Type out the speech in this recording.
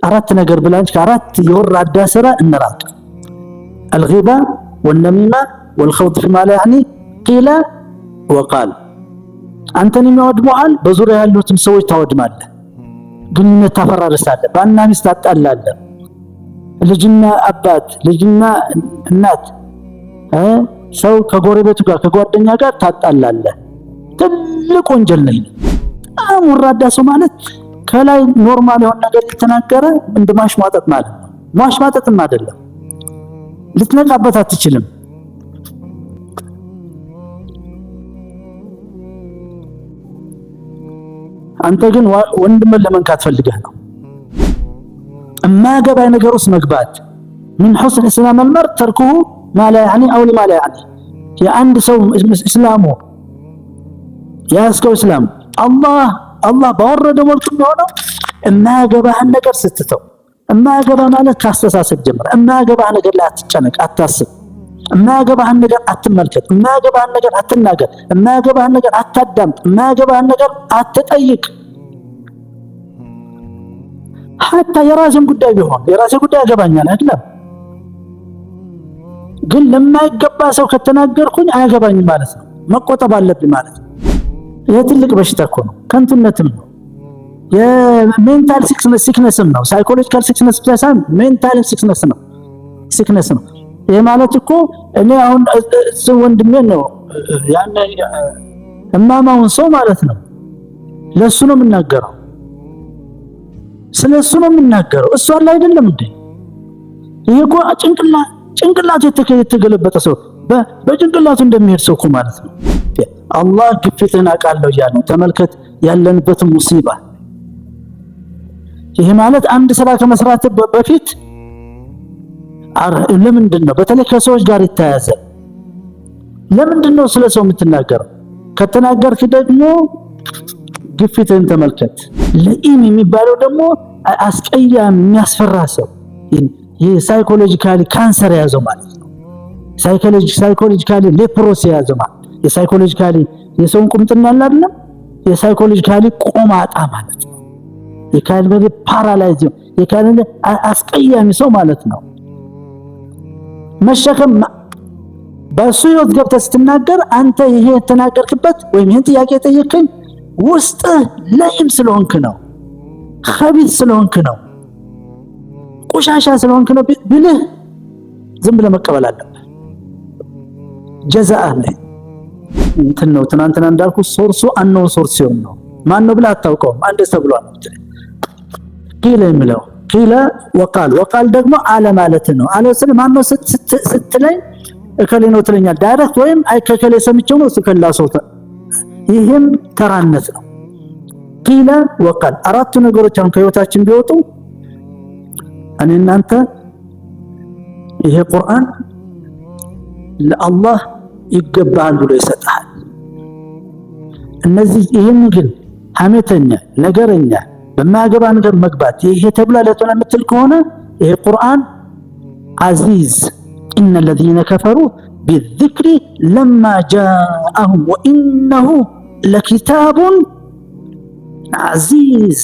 አራት ነገር ብላንች ከአራት የወራዳ ስራ እንራቅ። አልጊባ ወነሚማ ወልኸውድ ፊማ ላ ያዕኒ ቂለ ወቃል። አንተን የሚያወድሙሃል፣ በዙሪያ ያሉትን ሰዎች ታወድማለህ፣ ግንኙነት ታፈራርሳለህ፣ ባልና ሚስት ታጣላለህ፣ ልጅና አባት ልጅና እናት ሰው ከጎረቤቱ ጋር ከጓደኛ ጋር ታጣላለህ። ትልቅ ወንጀል ነው። በጣም ወራዳ ሰው ማለት ከላይ ኖርማል የሆነ ነገር የተናገረ እንደ ማሽሟጠጥ ማለት ነው። ማሽሟጠጥም አይደለም፣ ልትነቃበት አትችልም። አንተ ግን ወንድምን ለመንካት ፈልገህ ነው። እማገባይ ነገር ውስጥ መግባት من حسن اسلام المرء تركه ما لا يعني او لما لا يعني። የአንድ ሰው እስላሙ ያስከው እስላም አላህ ባወረደው መልኩ ነው። እማገባህን ነገር ስትተው፣ እማገባ ማለት ካስተሳሰብ ጀምር፣ እማገባህ ነገር ላይ አትጨነቅ፣ አታስብ፣ እማገባህን ነገር አትመልከት፣ እማገባህን ነገር አትናገር፣ እማገባህን ነገር አታዳምጥ፣ እማገባህን ነገር አትጠይቅ። ሐታ የራስን ጉዳይ ቢሆን የራሴ ጉዳይ ያገባኛል አይደለም፣ ግን ለማይገባ ሰው ከተናገርኩኝ አያገባኝም ማለት ነው። መቆጠብ አለብኝ ማለት ነው። ይሄ ትልቅ በሽታ እኮ ነው፣ ከንቱነትም ነው፣ የሜንታል ሲክነስም ነው። ሳይኮሎጂካል ሲክነስ ብቻ ሳይሆን ሜንታል ሲክነስ ነው። ይሄ ማለት እኮ እኔ አሁን ወንድሜ ነው ያን እማማውን ሰው ማለት ነው፣ ለሱ ነው የምናገረው፣ ስለሱ ነው የምናገረው። እሱ አለ አይደለም እንዴ? ይሄ እኮ ጭንቅላቱ የተገለበጠ ሰው በጭንቅላቱ እንደሚሄድ ሰው እኮ ማለት ነው። አላህ ግፊትን አውቃለሁ እያለ ተመልከት ያለንበትን ሙሲባ። ይሄ ማለት አንድ ስራ ከመስራት በፊት ለምንድን ነው በተለይ ከሰዎች ጋር ይተያያዘ? ለምንድን ነው ስለ ሰው የምትናገረው? ከተናገርክ ደግሞ ግፊትን ተመልከት። ለኢም የሚባለው ደግሞ አስቀያሚ የሚያስፈራ ሰው፣ ይሄ ሳይኮሎጂካሊ ካንሰር የያዘው ማለት ነው። ሳይኮሎጂካሊ ሌፕሮስ የያዘው ማለት የሳይኮሎጂካሊ የሰውን ቁምጥና አይደለም፣ የሳይኮሎጂካሊ ቆማጣ ማለት ነው። የካልበለ ፓራላይዝ የካልበለ አስቀያሚ ሰው ማለት ነው። መሸከም በሱ ህይወት ገብተህ ስትናገር አንተ ይሄ የተናገርክበት ወይም ይሄን ጥያቄ ጠየቅከኝ ውስጥ ለኢም ስለሆንክ ነው፣ ኸቢስ ስለሆንክ ነው፣ ቆሻሻ ስለሆንክ ነው ብለህ ዝም ብለህ መቀበል አለብህ። ጀዛአ አለ እንትን ነው። ትናንትና እንዳልኩ ሶርሱ አንኖን ሶርስ ሲሆን ነው። ማን ነው ብለህ አታውቀውም። አንድ ተብሏል ቂለ የሚለው ቂለ ወቃል ደግሞ አለ ማለት ነው። አለ ስለ ማን ነው ስትለኝ እከሌ ነው ትለኛል ዳይሬክት፣ ወይም አይ ከከሌ ሰምቼው ነው ስከላ ሰው። ይሄም ተራነት ነው። ቂለ ወቃል አራቱ ነገሮች አሁን ከህይወታችን ቢወጡ እኔ እናንተ ይሄ ቁርአን ለአላህ ይገባል ብሎ ይሰጣል። እነዚህ ይሄን ግን ሐሜተኛ ነገረኛ በማያገባ ነገር መግባት ይሄ ተብላ ለተና ምትል ከሆነ ይሄ ቁርአን አዚዝ ኢነ الذين كفروا بالذكر لما جاءهم وانه لكتاب عزيز